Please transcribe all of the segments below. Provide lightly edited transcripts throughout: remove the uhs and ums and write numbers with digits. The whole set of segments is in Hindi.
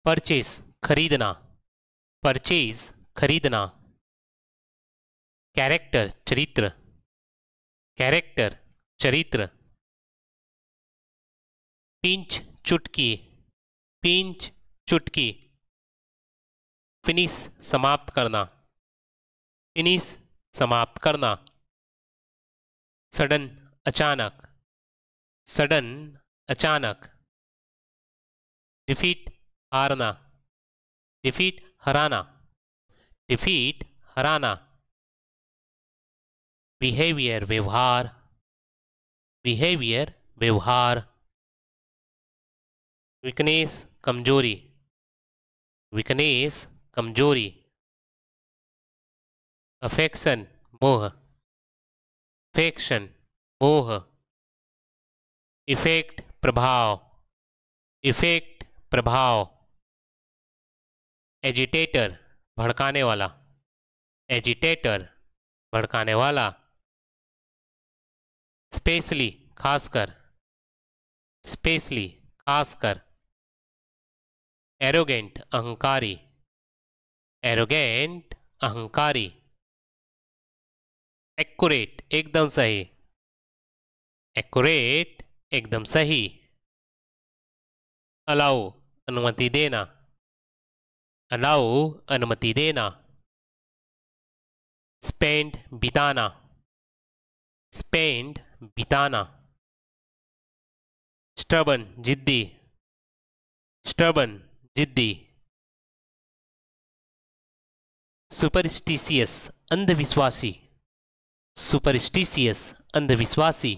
परचेज खरीदना, परचेज खरीदना। कैरेक्टर चरित्र, कैरेक्टर चरित्र। पिंच चुटकी, पिंच चुटकी। फिनिश समाप्त करना, फिनिश समाप्त करना। सडन अचानक, सडन अचानक। डिफीट हारना, डिफीट हराना, डिफीट हराना। बिहेवियर व्यवहार, बिहेवियर व्यवहार। वीकनेस कमजोरी, वीकनेस कमजोरी। अफेक्शन मोह, अफेक्शन मोह। इफेक्ट प्रभाव, इफेक्ट प्रभाव। एजिटेटर भड़काने वाला, एजिटेटर भड़काने वाला। स्पेशली खासकर, स्पेशली खासकर। एरोगेंट अहंकारी, एरोगेंट अहंकारी। एक्यूरेट एकदम सही, एक्यूरेट एकदम सही। अलाउ अनुमति देना, अलाउ अनुमति देना। स्पेंड बिताना, स्पेंड बिताना। स्टबन जिद्दी, स्टबन जिद्दी। सुपरस्टिशियस अंधविश्वासी, सुपरस्टिशियस अंधविश्वासी।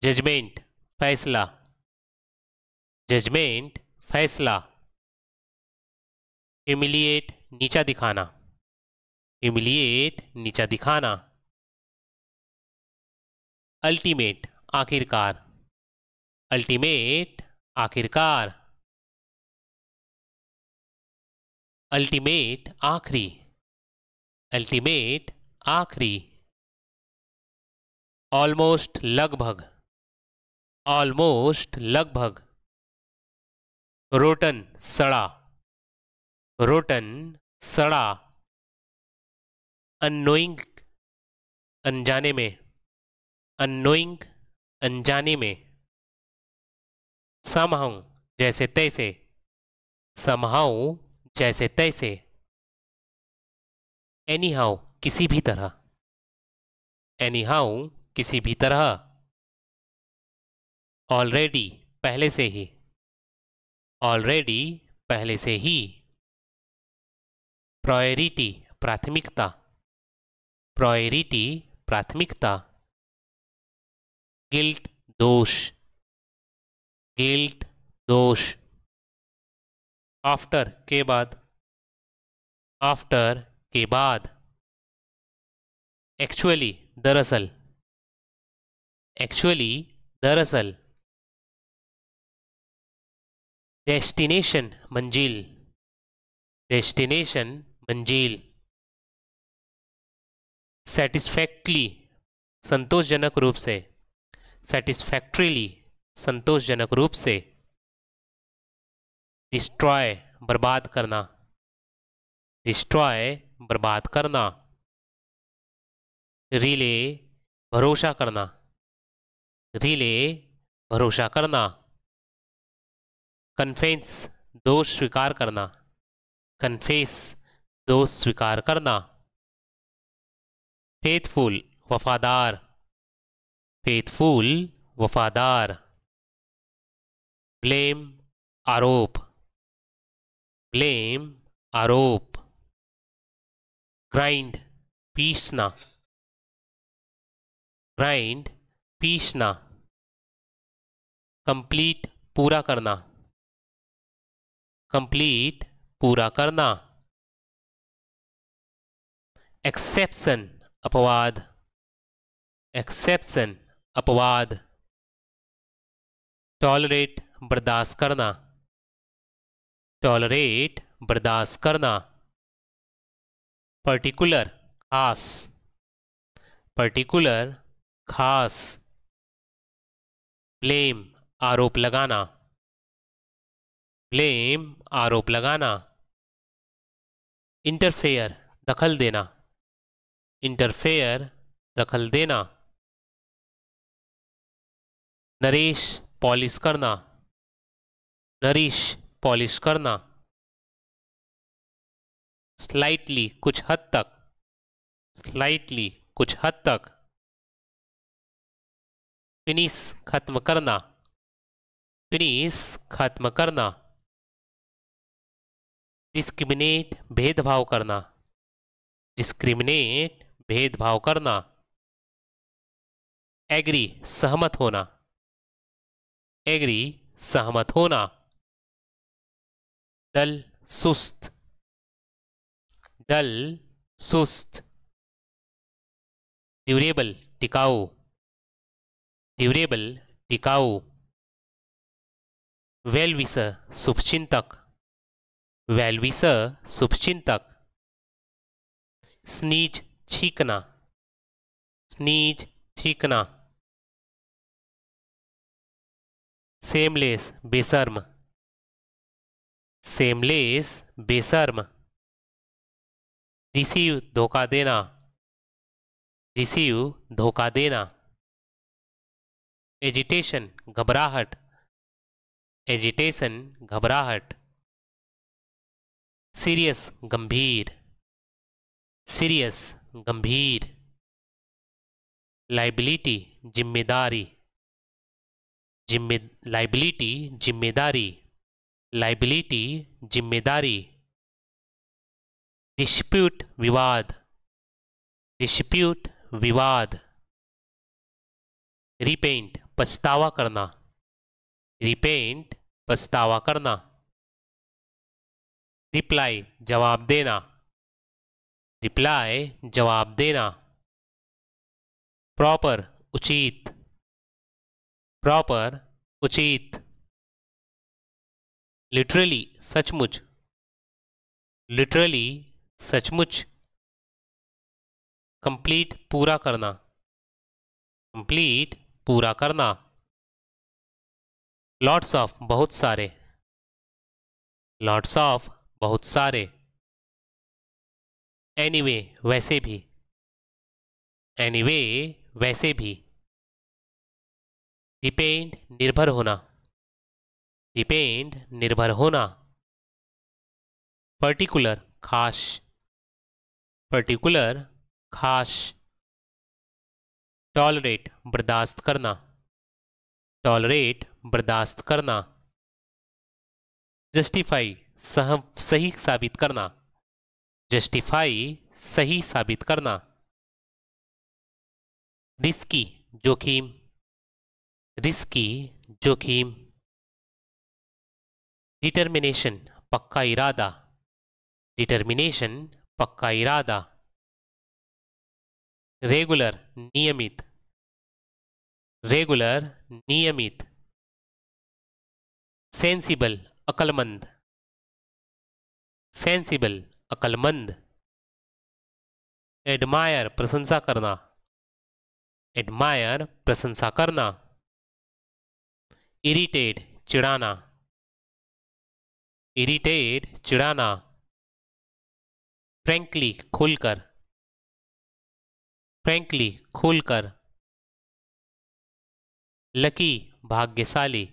जजमेंट फैसला, जजमेंट फैसला। ह्यूमिलिएट नीचा दिखाना, ह्यूमिलिएट नीचा दिखाना। अल्टीमेट आखिरकार, अल्टीमेट आखिरकार। अल्टीमेट आखिरी, अल्टीमेट आखिरी। ऑलमोस्ट लगभग, ऑलमोस्ट लगभग। रोटन सड़ा, रोटन सड़ा। अननोइंग अनजाने में, अननोइंग अनजाने में। समहाउ जैसे तैसे, समहाउ जैसे तैसे। एनीहाउ किसी भी तरह, एनीहाउ किसी भी तरह। ऑलरेडी पहले से ही, ऑलरेडी पहले से ही। प्रायोरिटी प्राथमिकता, प्रायोरिटी प्राथमिकता। गिल्ट दोष, गिल्ट दोष। आफ्टर के बाद, आफ्टर के बाद। एक्चुअली दरअसल, एक्चुअली दरअसल। डेस्टिनेशन मंजिल, डेस्टिनेशन मंजिल। सेटिस्फैक्टली संतोषजनक रूप से, सेटिस्फैक्ट्रीली संतोषजनक रूप से। डिस्ट्रॉय बर्बाद करना, डिस्ट्रॉय बर्बाद करना। रिले भरोसा करना, रिले भरोसा करना। कन्फेंस दोष स्वीकार करना, कन्फेस दोष स्वीकार करना। फेथफुल वफादार, फेथफुल वफादार। ब्लेम आरोप, ब्लेम आरोप। ग्राइंड पीसना, ग्राइंड पीसना। कंप्लीट पूरा करना, कंप्लीट पूरा करना। एक्सेप्शन अपवाद, एक्सेप्शन अपवाद। टॉलरेट बर्दाश्त करना, टॉलरेट बर्दाश्त करना। पर्टिकुलर खास, पर्टिकुलर खास। ब्लेम आरोप लगाना, ब्लेम आरोप लगाना, इंटरफेयर दखल देना, इंटरफेयर दखल देना, नरेश पॉलिश करना, नरिश पॉलिश करना, स्लाइटली कुछ हद तक, स्लाइटली कुछ हद तक, फिनिश खत्म करना, फिनिश खत्म करना, डिस्क्रिमिनेट भेदभाव करना, डिस्क्रिमिनेट भेदभाव करना, एग्री सहमत होना, एग्री सहमत होना, डल सुस्त, डल सुस्त, ड्यूरेबल टिकाऊ, ड्यूरेबल टिकाऊ, वेलविसर शुभचिंतक, वेलविसर शुभचिंतक, स्नीज छींकना, स्नीज छींकना, सेमलेस बेशर्म, सेमलेस बेशर्म, रिसीव धोखा देना, रिसीव धोखा देना, एजिटेशन घबराहट, एजिटेशन घबराहट, सीरियस गंभीर, सीरियस गंभीर, लाइबिलिटी जिम्मेदारी, लाइबिलिटी जिम्मेदारी, लाइबिलिटी जिम्मेदारी, डिस्प्यूट विवाद, डिस्प्यूट विवाद, रिपेंट पछतावा करना, रिपेंट पछतावा करना, रिप्लाई जवाब देना, रिप्लाई जवाब देना, प्रॉपर उचित, प्रॉपर उचित, लिटरली सचमुच, लिटरली सचमुच, कंप्लीट पूरा करना, कंप्लीट पूरा करना, लॉट्स ऑफ बहुत सारे, लॉट्स ऑफ बहुत सारे, एनीवे वैसे भी, एनीवे वैसे भी, डिपेंड निर्भर होना, डिपेंड निर्भर होना, पर्टिकुलर खास, पर्टिकुलर खास, टॉलरेट बर्दाश्त करना, टॉलरेट बर्दाश्त करना, जस्टिफाई सही साबित करना, जस्टिफाई सही साबित करना, रिस्की जोखिम, रिस्की जोखिम, डिटर्मिनेशन पक्का इरादा, डिटर्मिनेशन पक्का इरादा, रेगुलर नियमित, रेगुलर नियमित, सेंसिबल अक्लमंद, सेंसिबल अक्लमंद, एडमायर प्रशंसा करना, एडमायर प्रशंसा करना, इरिटेट चिढ़ाना, इरिटेट चिढ़ाना, फ्रैंकली खुलकर, फ्रैंकली खुलकर, लकी भाग्यशाली,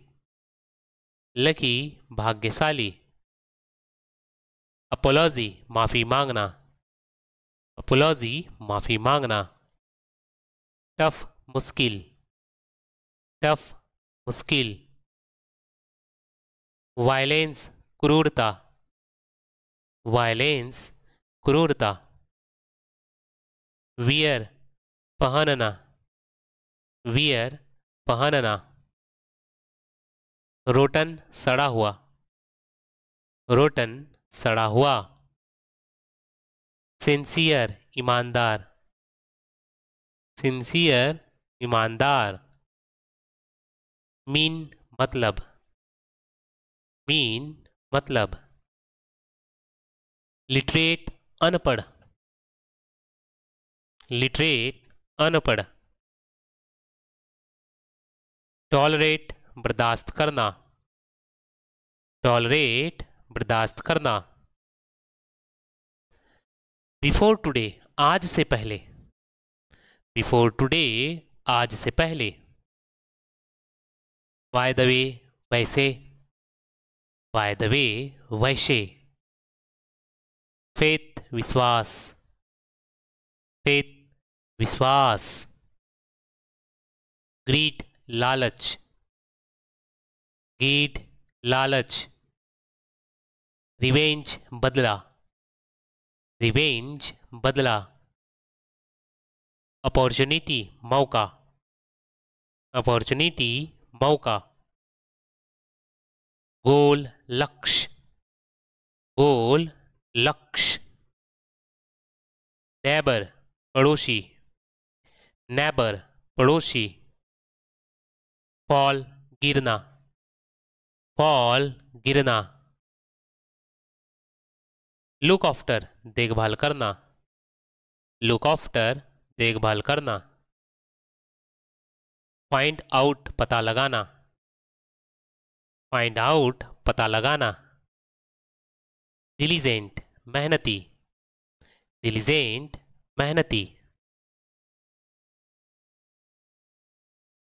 लकी भाग्यशाली, अपोलॉजी माफी मांगना, अपोलॉजी माफी मांगना, टफ मुश्किल, टफ मुश्किल, वायलेंस क्रूरता, वायलेंस क्रूरता, वियर पहनना, वियर पहनना, रोटन सड़ा हुआ, रोटन सड़ा हुआ, सिंसियर ईमानदार, सिंसियर ईमानदार, मीन मतलब, मीन मतलब, लिटरेट अनपढ़, लिटरेट अनपढ़, टॉलरेट बर्दाश्त करना, टॉलरेट बर्दाश्त करना। बिफोर टुडे आज से पहले, बिफोर टुडे आज से पहले। बाय द वे वैसे, बाय द वे वैसे। फेथ विश्वास, फेथ विश्वास। ग्रीड लालच, ग्रीड लालच। रिवेंज बदला, रिवेंज बदला। अपॉर्चुनिटी मौका, अपॉर्चुनिटी मौका। गोल लक्ष्य, गोल लक्ष्य। नेबर पड़ोसी, नेबर पड़ोसी। फॉल गिरना, फॉल गिरना। लुक आफ्टर देखभाल करना, लुक आफ्टर देखभाल करना। फाइंड आउट पता लगाना, फाइंड आउट पता लगाना। डिलीजेंट मेहनती, डिलीजेंट मेहनती।